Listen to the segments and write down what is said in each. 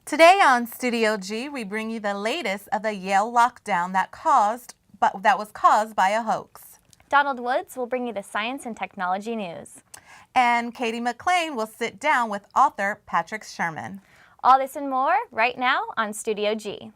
Today on Studio G, we bring you the latest of the Yale lockdown that was caused by a hoax. Donald Woods will bring you the science and technology news. And Katie McLean will sit down with author Patrick Sherman. All this and more right now on Studio G.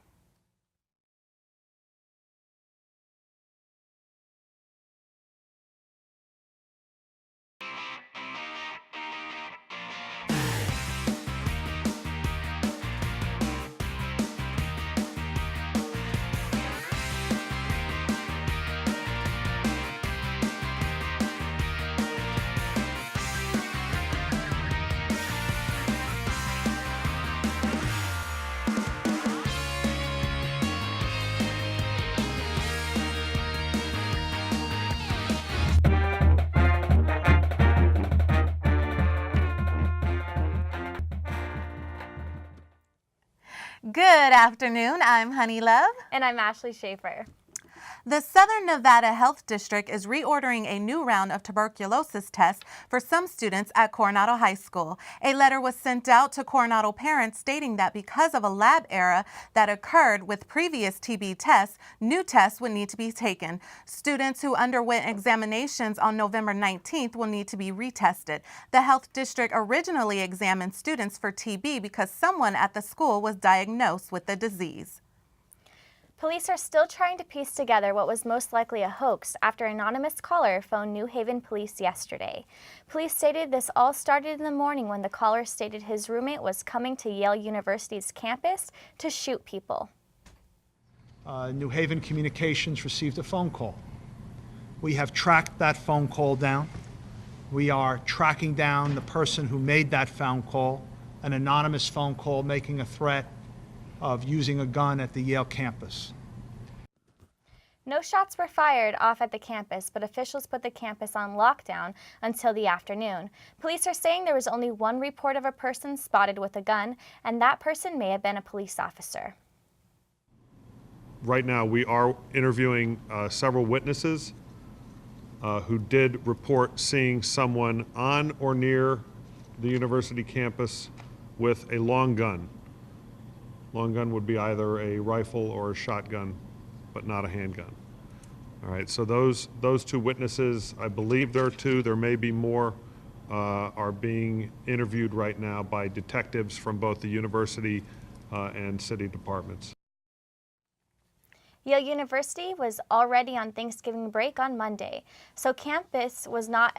Good afternoon, I'm Honey Love. And I'm Ashley Schaefer. The Southern Nevada Health District is reordering a new round of tuberculosis tests for some students at Coronado High School. A letter was sent out to Coronado parents stating that because of a lab error that occurred with previous TB tests, new tests would need to be taken. Students who underwent examinations on November 19th will need to be retested. The health district originally examined students for TB because someone at the school was diagnosed with the disease. Police are still trying to piece together what was most likely a hoax after an anonymous caller phoned New Haven police yesterday. Police stated this all started in the morning when the caller stated his roommate was coming to Yale University's campus to shoot people. New Haven Communications received a phone call. We have tracked that phone call down. We are tracking down the person who made that phone call, an anonymous phone call making a threat of using a gun at the Yale campus. No shots were fired off at the campus, but officials put the campus on lockdown until the afternoon. Police are saying there was only one report of a person spotted with a gun, and that person may have been a police officer. Right now, we are interviewing several witnesses who did report seeing someone on or near the university campus with a long gun. Long gun would be either a rifle or a shotgun, but not a handgun. All right, so those two witnesses, I believe there are two, there may be more, are being interviewed right now by detectives from both the university and city departments. Yale University was already on Thanksgiving break on Monday, so campus was not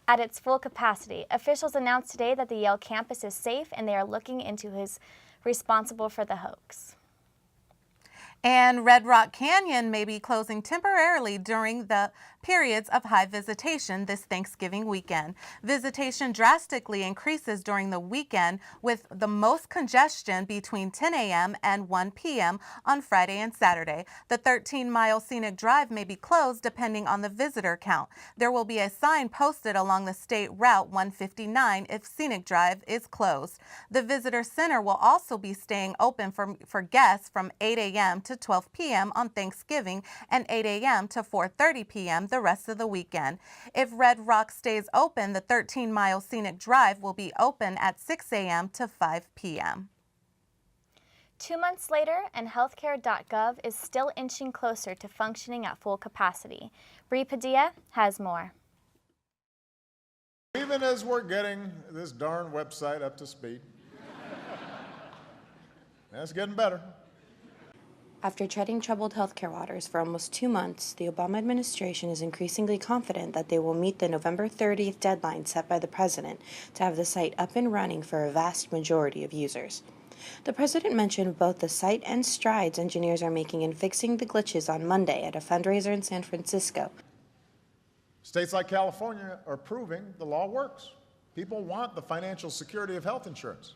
at its full capacity. Officials announced today that the Yale campus is safe and they are looking into who's responsible for the hoax. And Red Rock Canyon may be closing temporarily during the periods of high visitation this Thanksgiving weekend. Visitation drastically increases during the weekend with the most congestion between 10 a.m. and 1 p.m. on Friday and Saturday. The 13-mile scenic drive may be closed depending on the visitor count. There will be a sign posted along the State Route 159 if scenic drive is closed. The visitor center will also be staying open for guests from 8 a.m. to 12 p.m. on Thanksgiving and 8 a.m. to 4:30 p.m. the rest of the weekend. If Red Rock stays open, the 13-mile scenic drive will be open at 6 a.m. to 5 p.m. 2 months later, and healthcare.gov is still inching closer to functioning at full capacity. Bree Padilla has more. Even as we're getting this darn website up to speed, it's getting better. After treading troubled healthcare waters for almost 2 months, the Obama administration is increasingly confident that they will meet the November 30th deadline set by the president to have the site up and running for a vast majority of users. The president mentioned both the site and strides engineers are making in fixing the glitches on Monday at a fundraiser in San Francisco. States like California are proving the law works. People want the financial security of health insurance.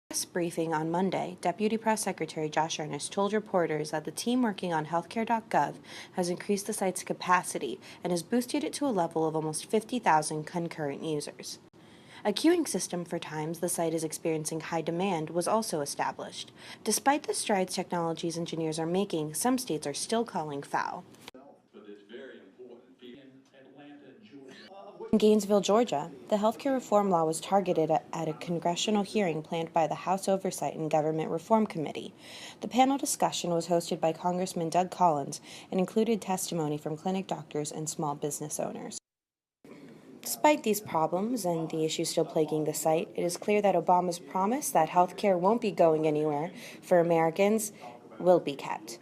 Press briefing on Monday, Deputy Press Secretary Josh Earnest told reporters that the team working on healthcare.gov has increased the site's capacity and has boosted it to a level of almost 50,000 concurrent users. A queuing system for times the site is experiencing high demand was also established. Despite the strides technologies engineers are making, some states are still calling foul. But it's very important. In Atlanta, Georgia. In Gainesville, Georgia, the healthcare reform law was targeted at a congressional hearing planned by the House Oversight and Government Reform Committee. The panel discussion was hosted by Congressman Doug Collins and included testimony from clinic doctors and small business owners. Despite these problems and the issues still plaguing the site, it is clear that Obama's promise that healthcare won't be going anywhere for Americans will be kept.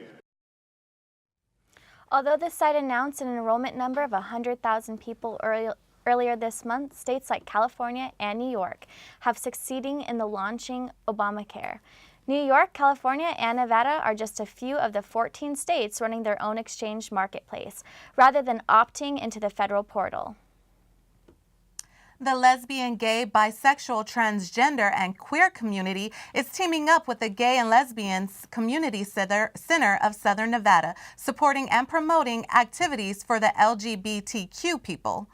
Although the site announced an enrollment number of 100,000 people earlier this month, states like California and New York have succeeding in the launching Obamacare. New York, California, and Nevada are just a few of the 14 states running their own exchange marketplace, rather than opting into the federal portal. The lesbian, gay, bisexual, transgender, and queer community is teaming up with the Gay and Lesbian Community Center of Southern Nevada, supporting and promoting activities for the LGBTQ people.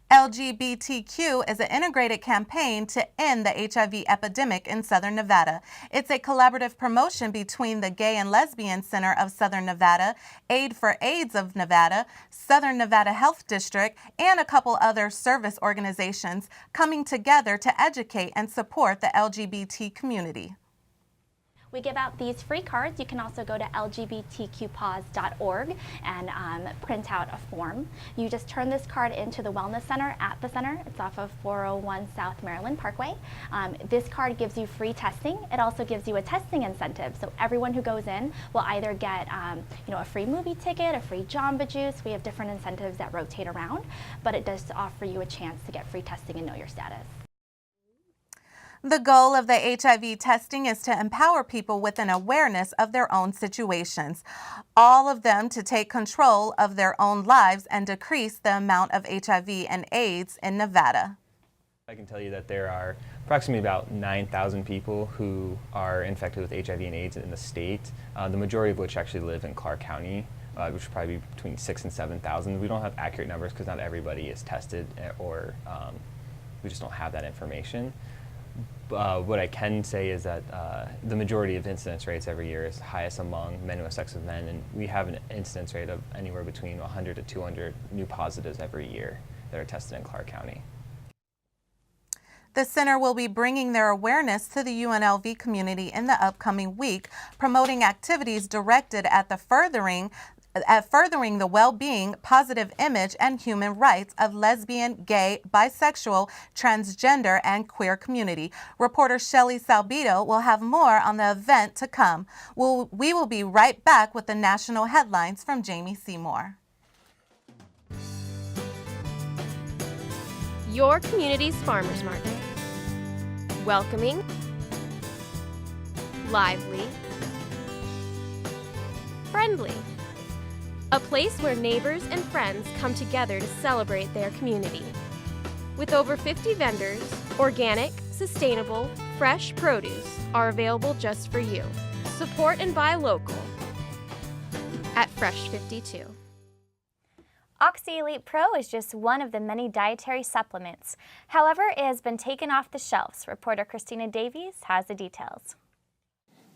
LGBTQ is an integrated campaign to end the HIV epidemic in Southern Nevada. It's a collaborative promotion between the Gay and Lesbian Center of Southern Nevada, Aid for AIDS of Nevada, Southern Nevada Health District, and a couple other service organizations coming together to educate and support the LGBT community. We give out these free cards. You can also go to lgbtqpause.org and print out a form. You just turn this card into the Wellness Center at the center. It's off of 401 South Maryland Parkway. This card gives you free testing. It also gives you a testing incentive. So everyone who goes in will either get a free movie ticket, a free Jamba Juice. We have different incentives that rotate around, but it does offer you a chance to get free testing and know your status. The goal of the HIV testing is to empower people with an awareness of their own situations, all of them to take control of their own lives and decrease the amount of HIV and AIDS in Nevada. I can tell you that there are approximately about 9,000 people who are infected with HIV and AIDS in the state, the majority of which actually live in Clark County, which is probably between 6,000 and 7,000. We don't have accurate numbers because not everybody is tested, or we just don't have that information. What I can say is that the majority of incidence rates every year is highest among men who have sex with men, and we have an incidence rate of anywhere between 100 to 200 new positives every year that are tested in Clark County. The center will be bringing their awareness to the UNLV community in the upcoming week, promoting activities directed at furthering the well-being, positive image, and human rights of lesbian, gay, bisexual, transgender, and queer community. Reporter Shelley Salbito will have more on the event to come. We will be right back with the national headlines from Jamie Seymour. Your community's farmers market. Welcoming, lively, friendly. A place where neighbors and friends come together to celebrate their community. With over 50 vendors, organic, sustainable, fresh produce are available just for you. Support and buy local at Fresh 52. Oxy Elite Pro is just one of the many dietary supplements. However, it has been taken off the shelves. Reporter Christina Davies has the details.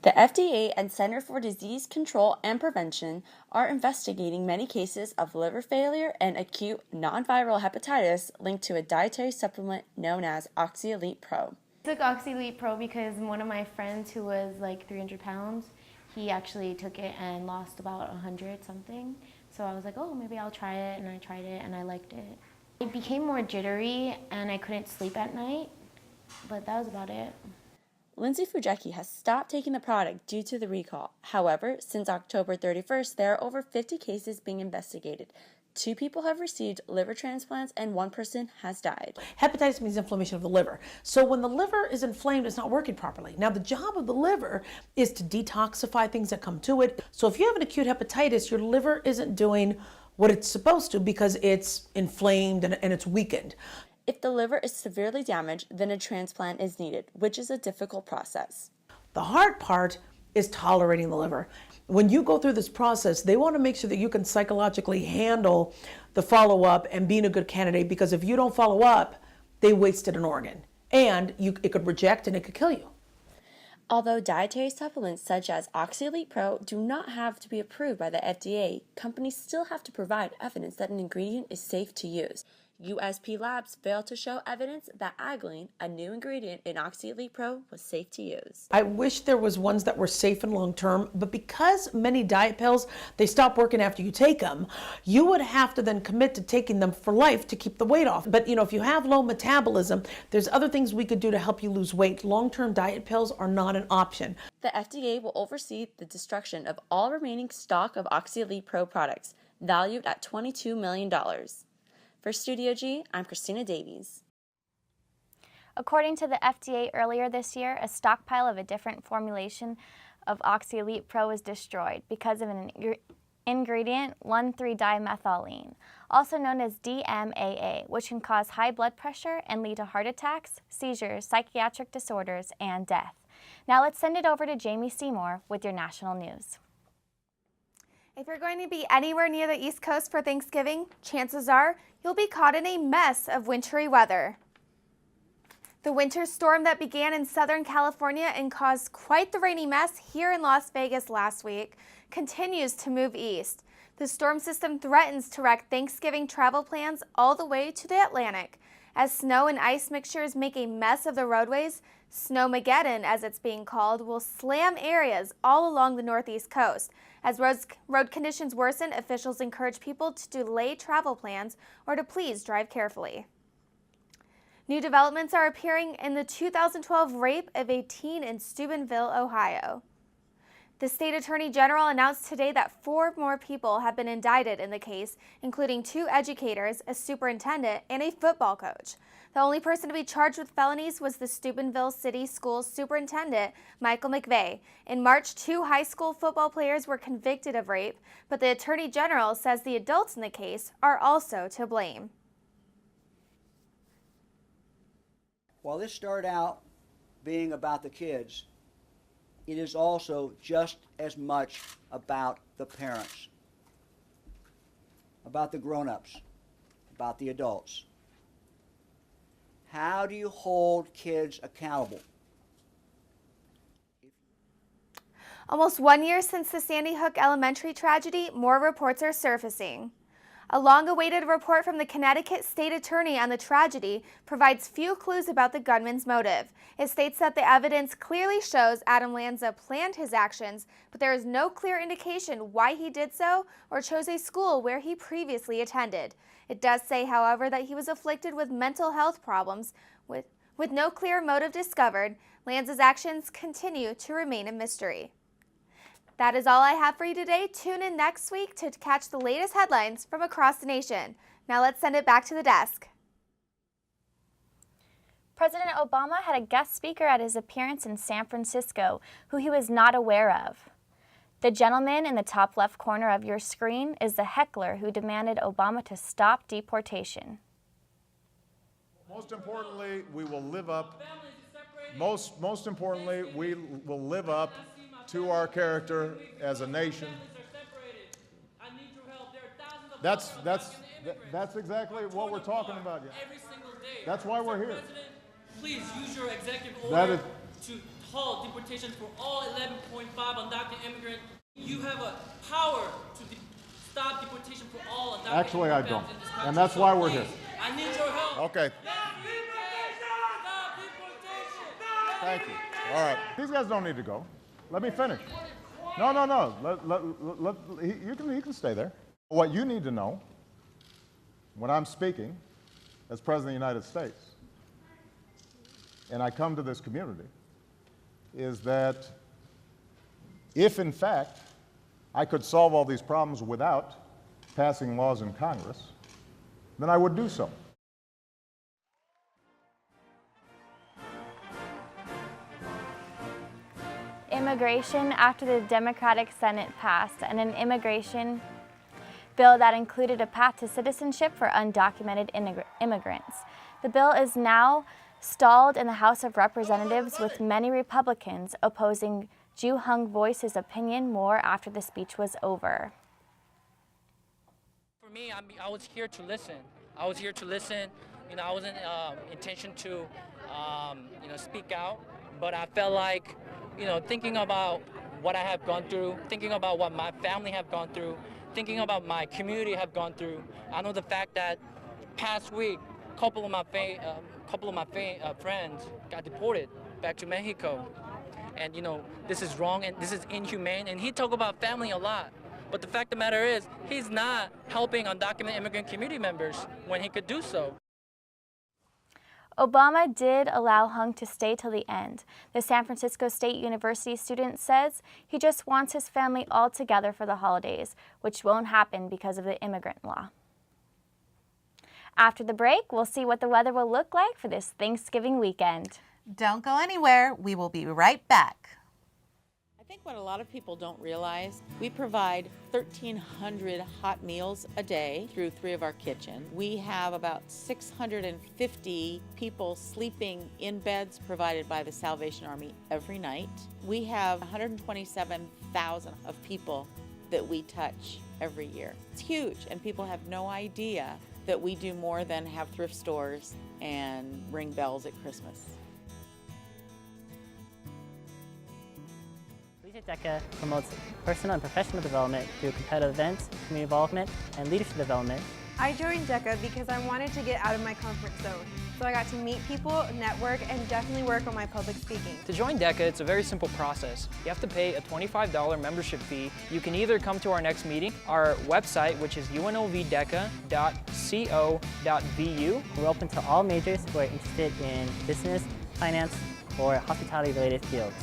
The FDA and Center for Disease Control and Prevention are investigating many cases of liver failure and acute non-viral hepatitis linked to a dietary supplement known as Oxy Elite Pro. I took Oxy Elite Pro because one of my friends who was like 300 pounds, he actually took it and lost about 100 something. So I was like, oh, maybe I'll try it, and I tried it and I liked it. It became more jittery and I couldn't sleep at night, but that was about it. Lindsay Fujeki has stopped taking the product due to the recall. However, since October 31st, there are over 50 cases being investigated. 2 people have received liver transplants and 1 person has died. Hepatitis means inflammation of the liver. So when the liver is inflamed, it's not working properly. Now the job of the liver is to detoxify things that come to it. So if you have an acute hepatitis, your liver isn't doing what it's supposed to because it's inflamed and it's weakened. If the liver is severely damaged, then a transplant is needed, which is a difficult process. The hard part is tolerating the liver. When you go through this process, they want to make sure that you can psychologically handle the follow-up and being a good candidate, because if you don't follow up, they wasted an organ. And it could reject and it could kill you. Although dietary supplements such as OxyElite Pro do not have to be approved by the FDA, companies still have to provide evidence that an ingredient is safe to use. USP Labs failed to show evidence that agylene, a new ingredient in OxyElite Pro, was safe to use. I wish there was ones that were safe and long-term, but because many diet pills, they stop working after you take them, you would have to then commit to taking them for life to keep the weight off. But if you have low metabolism, there's other things we could do to help you lose weight. Long-term diet pills are not an option. The FDA will oversee the destruction of all remaining stock of OxyElite Pro products, valued at $22 million. For Studio G, I'm Christina Davies. According to the FDA earlier this year, a stockpile of a different formulation of OxyElite Pro was destroyed because of an ingredient 1,3-dimethylene, also known as DMAA, which can cause high blood pressure and lead to heart attacks, seizures, psychiatric disorders, and death. Now let's send it over to Jamie Seymour with your national news. If you're going to be anywhere near the East Coast for Thanksgiving, chances are you'll be caught in a mess of wintry weather. The winter storm that began in Southern California and caused quite the rainy mess here in Las Vegas last week continues to move east. The storm system threatens to wreck Thanksgiving travel plans all the way to the Atlantic. As snow and ice mixtures make a mess of the roadways, Snowmageddon, as it's being called, will slam areas all along the northeast coast. As road conditions worsen, officials encourage people to delay travel plans or to please drive carefully. New developments are appearing in the 2012 rape of a teen in Steubenville, Ohio. The state attorney general announced today that 4 more people have been indicted in the case, including 2 educators, a superintendent, and a football coach. The only person to be charged with felonies was the Steubenville City Schools superintendent, Michael McVeigh. In March, 2 high school football players were convicted of rape, but the attorney general says the adults in the case are also to blame. While this started out being about the kids, it is also just as much about the parents, about the grown-ups, about the adults. How do you hold kids accountable? Almost 1 year since the Sandy Hook Elementary tragedy, more reports are surfacing. A long-awaited report from the Connecticut State Attorney on the tragedy provides few clues about the gunman's motive. It states that the evidence clearly shows Adam Lanza planned his actions, but there is no clear indication why he did so or chose a school where he previously attended. It does say, however, that he was afflicted with mental health problems. With no clear motive discovered, Lanza's actions continue to remain a mystery. That is all I have for you today. Tune in next week to catch the latest headlines from across the nation. Now let's send it back to the desk. President Obama had a guest speaker at his appearance in San Francisco who he was not aware of. The gentleman in the top left corner of your screen is the heckler who demanded Obama to stop deportation. Most importantly, we will live up. Most importantly, we will live up to our character as a nation. That's exactly what we're talking about. Yeah. Every single day. That's why we're here. Please use your executive order to halt deportation for all 11.5 undocumented immigrants. You have a power to stop deportation for all undocumented Actually, I immigrants don't. in this country. And that's why we're here. I need your help. Okay. Thank you. All right. These guys don't need to go. Let me finish. No. He can stay there. What you need to know when I'm speaking as President of the United States, and I come to this community, is that if, in fact, I could solve all these problems without passing laws in Congress, then I would do so. Immigration after the Democratic Senate passed an immigration bill that included a path to citizenship for undocumented immigrants. The bill is now stalled in the House of Representatives, with many Republicans opposing. Ju Hung voiced his opinion more after the speech was over. For me, I was here to listen. I was here to listen. I wasn't intention to, speak out, but I felt like thinking about what I have gone through, thinking about what my family have gone through, thinking about my community have gone through. I know the fact that past week, a couple of my friends got deported back to Mexico. And this is wrong and this is inhumane. And he talked about family a lot. But the fact of the matter is, he's not helping undocumented immigrant community members when he could do so. Obama did allow Hung to stay till the end. The San Francisco State University student says he just wants his family all together for the holidays, which won't happen because of the immigrant law. After the break, we'll see what the weather will look like for this Thanksgiving weekend. Don't go anywhere. We will be right back. I think what a lot of people don't realize, we provide 1,300 hot meals a day through 3 of our kitchens. We have about 650 people sleeping in beds provided by the Salvation Army every night. We have 127,000 of people that we touch every year. It's huge, and people have no idea that we do more than have thrift stores and ring bells at Christmas. DECA promotes personal and professional development through competitive events, community involvement, and leadership development. I joined DECA because I wanted to get out of my comfort zone. So I got to meet people, network, and definitely work on my public speaking. To join DECA, it's a very simple process. You have to pay a $25 membership fee. You can either come to our next meeting, our website, which is unlvdeca.co.vu. We're open to all majors who are interested in business, finance, or hospitality-related fields.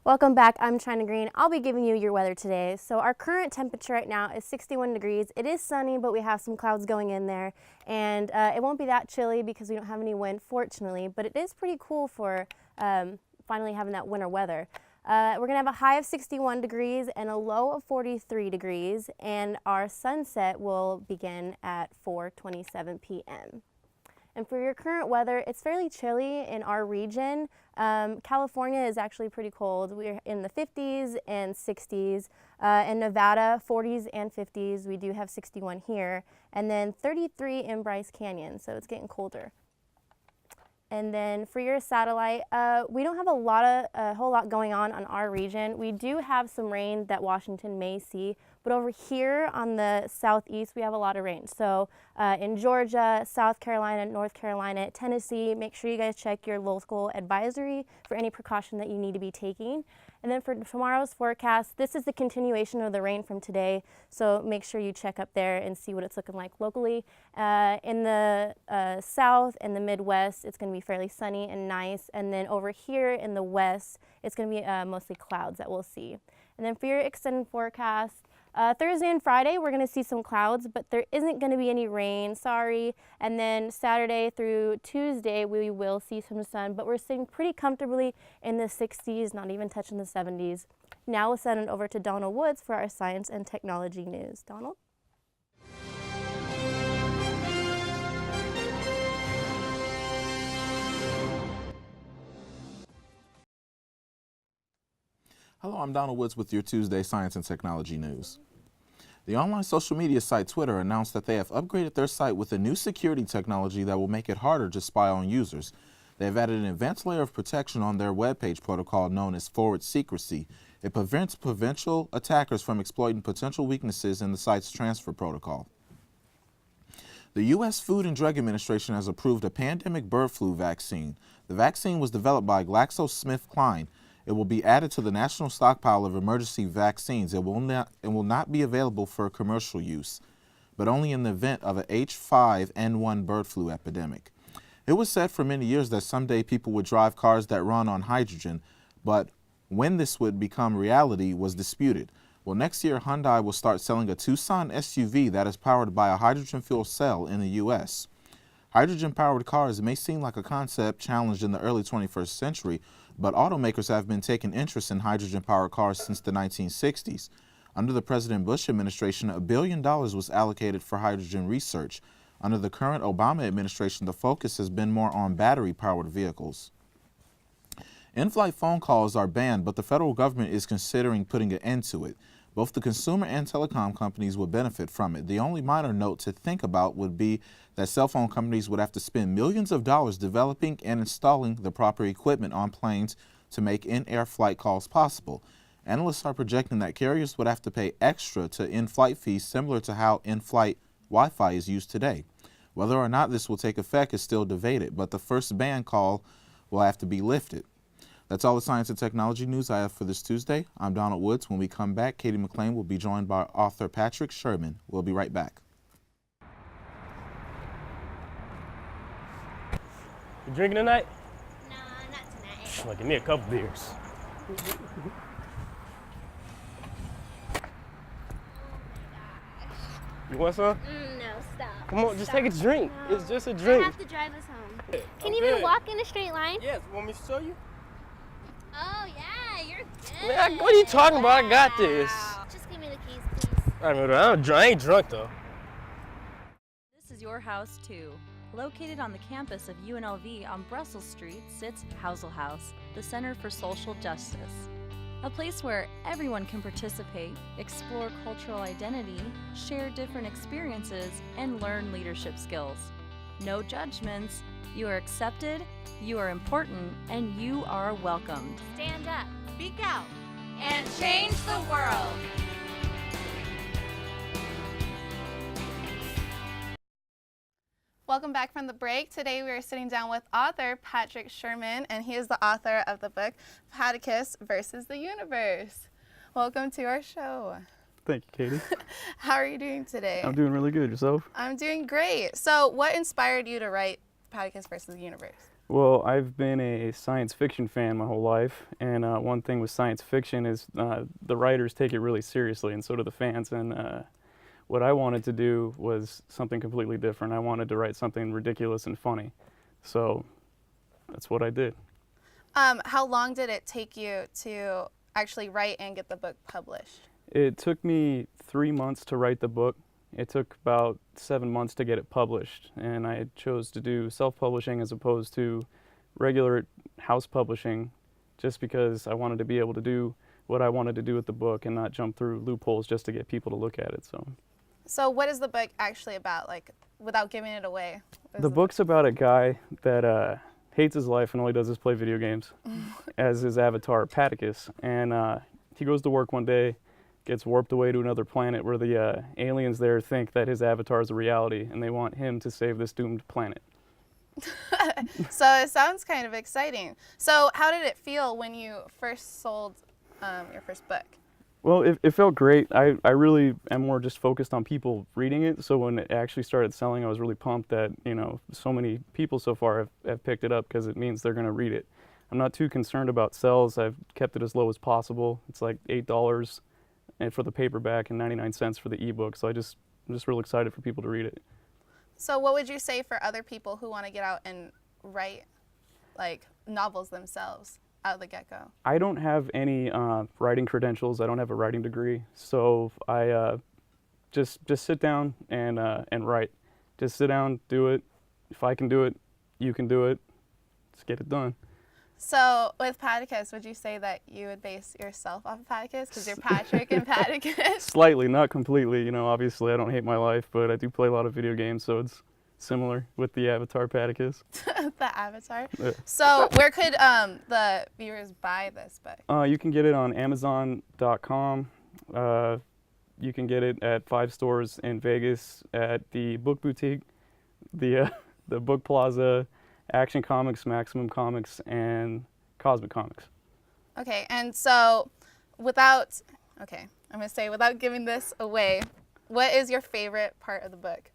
Welcome back, I'm China Green. I'll be giving you your weather today. So our current temperature right now is 61 degrees. It is sunny, but we have some clouds going in there. And it won't be that chilly because we don't have any wind, fortunately, but it is pretty cool for finally having that winter weather. We're gonna have a high of 61 degrees and a low of 43 degrees, and our sunset will begin at 4:27 p.m. And for your current weather, it's fairly chilly in our region. California is actually pretty cold. We're in the 50s and 60s. In Nevada, 40s and 50s. We do have 61 here. And then 33 in Bryce Canyon, so it's getting colder. And then for your satellite, we don't have a whole lot going on our region. We do have some rain that Washington may see, but over here on the southeast, we have a lot of rain. So in Georgia, South Carolina, North Carolina, Tennessee, make sure you guys check your local advisory for any precaution that you need to be taking. And then for tomorrow's forecast, this is the continuation of the rain from today, so make sure you check up there and see what it's looking like locally. In the south and the Midwest, it's going to be fairly sunny and nice, and then over here in the west, it's going to be mostly clouds that we'll see. And then for your extended forecast, Thursday and Friday, we're going to see some clouds, but there isn't going to be any rain, sorry. And then Saturday through Tuesday, we will see some sun, but we're sitting pretty comfortably in the 60s, not even touching the 70s. Now we'll send it over to Donald Woods for our science and technology news. Donald? Hello, I'm Donald Woods with your Tuesday Science and Technology News. The online social media site Twitter announced that they have upgraded their site with a new security technology that will make it harder to spy on users. They have added an advanced layer of protection on their web page protocol known as forward secrecy. It prevents potential attackers from exploiting potential weaknesses in the site's transfer protocol. The U.S. Food and Drug Administration has approved a pandemic bird flu vaccine. The vaccine was developed by GlaxoSmithKline. It will be added to the national stockpile of emergency vaccines. It will not be available for commercial use, but only in the event of an H5N1 bird flu epidemic. It was said for many years that someday people would drive cars that run on hydrogen, but when this would become reality was disputed. Well, next year, Hyundai will start selling a Tucson SUV that is powered by a hydrogen fuel cell in the U.S. Hydrogen-powered cars may seem like a concept challenged in the early 21st century, but automakers have been taking interest in hydrogen-powered cars since the 1960s. Under the President Bush administration, $1 billion was allocated for hydrogen research. Under the current Obama administration, the focus has been more on battery-powered vehicles. In-flight phone calls are banned, but the federal government is considering putting an end to it. Both the consumer and telecom companies would benefit from it. The only minor note to think about would be that cell phone companies would have to spend millions of dollars developing and installing the proper equipment on planes to make in-air flight calls possible. Analysts are projecting that carriers would have to pay extra to in-flight fees similar to how in-flight Wi-Fi is used today. Whether or not this will take effect is still debated, but the first ban call will have to be lifted. That's all the science and technology news I have for this Tuesday. I'm Donald Woods. When we come back, Katie McLean will be joined by author Patrick Sherman. We'll be right back. You drinking tonight? Nah, not tonight. Well, give me a couple beers. You want some? No, stop. Come on, just Stop. take a drink. No. It's just a drink. I have to drive us home. Yeah, Can I'm you even good. walk in a straight line? Yes, want me to show you? Oh, yeah, you're good. Man, what are you talking about? I got this. Just give me the keys, please. I ain't drunk though. This is your house too. Located on the campus of UNLV on Brussels Street sits Housel House, the Center for Social Justice. A place where everyone can participate, explore cultural identity, share different experiences, and learn leadership skills. No judgments. You are accepted, you are important, and you are welcomed. Stand up. Speak out. And change the world. Welcome back from the break. Today we are sitting down with author Patrick Sherman, and he is the author of the book Paticus versus the Universe. Welcome to our show. Thank you, Katie. How are you doing today? I'm doing really good. Yourself? I'm doing great. So what inspired you to write Paticus versus the Universe? Well, I've been a science fiction fan my whole life, and one thing with science fiction is the writers take it really seriously, and so do the fans. And what I wanted to do was something completely different. I wanted to write something ridiculous and funny. So that's what I did. How long did it take you to actually write and get the book published? It took me 3 months to write the book. It took about 7 months to get it published. And I chose to do self-publishing as opposed to regular house publishing just because I wanted to be able to do what I wanted to do with the book and not jump through loopholes just to get people to look at it. So what is the book actually about, like, without giving it away? The book's about a guy that hates his life and all he does is play video games as his avatar, Paticus. And he goes to work one day, gets warped away to another planet where the aliens there think that his avatar is a reality and they want him to save this doomed planet. So it sounds kind of exciting. So how did it feel when you first sold your first book? Well, it felt great. I really am more just focused on people reading it. So when it actually started selling, I was really pumped that, you know, so many people so far have picked it up because it means they're going to read it. I'm not too concerned about sales. I've kept it as low as possible. It's like $8 for the paperback and 99 cents for the ebook. So I'm just real excited for people to read it. So what would you say for other people who want to get out and write, like, novels themselves out of the get-go? I don't have any writing credentials. I don't have a writing degree. So I just sit down and write. Just sit down, do it. If I can do it, you can do it. Let's get it done. So with Paticus, would you say that you would base yourself off of Paticus because you're Patrick and Paticus? Slightly, not completely. You know, obviously I don't hate my life, but I do play a lot of video games, so it's similar with the avatar Paticus. The avatar? Yeah. So where could the viewers buy this book? You can get it on Amazon.com. You can get it at 5 stores in Vegas at the Book Boutique, the Book Plaza, Action Comics, Maximum Comics, and Cosmic Comics. Okay, and so without giving this away, what is your favorite part of the book?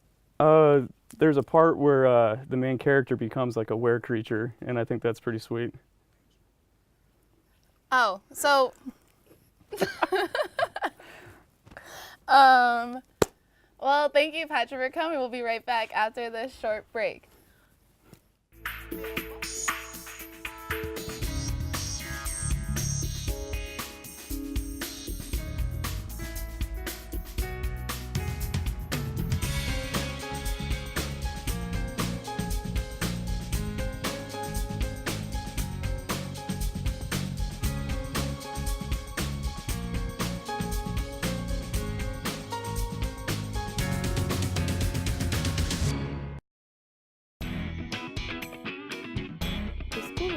There's a part where the main character becomes like a were creature, and I think that's pretty sweet. Oh, so well, thank you, Patrick, for coming. We'll be right back after this short break.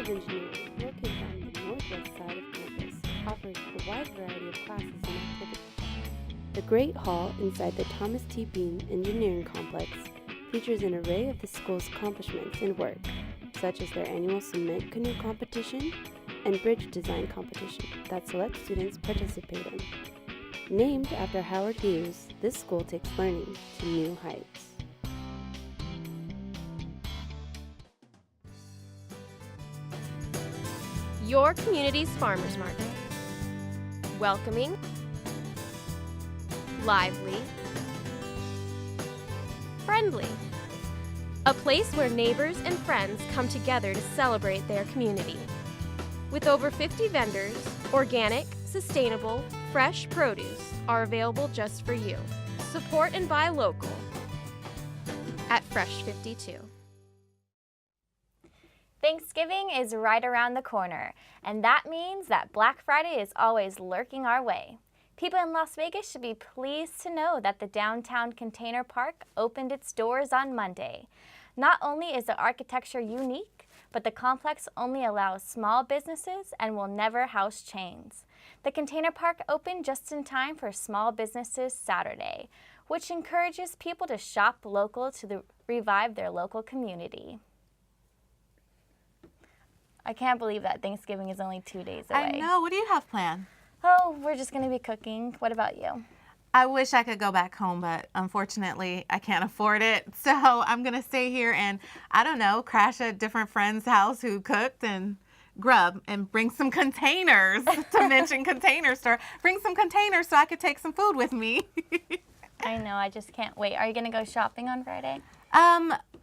of Engineering, located on the northwest side of campus, offers a wide variety of classes and activities. The Great Hall inside the Thomas T. Bean Engineering Complex features an array of the school's accomplishments and work, such as their annual cement canoe competition and bridge design competition that select students participate in. Named after Howard Hughes, this school takes learning to new heights. Your community's farmers market. Welcoming, lively, friendly. A place where neighbors and friends come together to celebrate their community. With over 50 vendors, organic, sustainable, fresh produce are available just for you. Support and buy local at Fresh 52. Thanksgiving is right around the corner, and that means that Black Friday is always lurking our way. People in Las Vegas should be pleased to know that the downtown Container Park opened its doors on Monday. Not only is the architecture unique, but the complex only allows small businesses and will never house chains. The Container Park opened just in time for Small Businesses Saturday, which encourages people to shop local to revive their local community. I can't believe that Thanksgiving is only 2 days away. I know. What do you have planned? Oh, we're just going to be cooking. What about you? I wish I could go back home, but unfortunately I can't afford it. So I'm going to stay here and, I don't know, crash at different friends' house who cooked and grub and bring some containers, to mention Container Store. Bring some containers so I could take some food with me. I know, I just can't wait. Are you going to go shopping on Friday?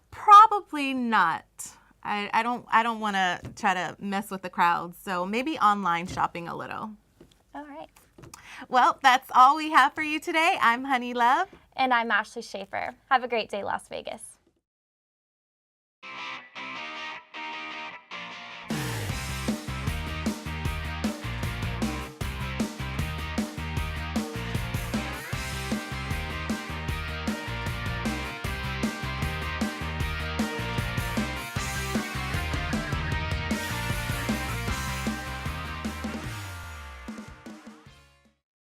Probably not. I don't want to try to mess with the crowds, so maybe online shopping a little. All right. Well, that's all we have for you today. I'm Honey Love. And I'm Ashley Schaefer. Have a great day, Las Vegas.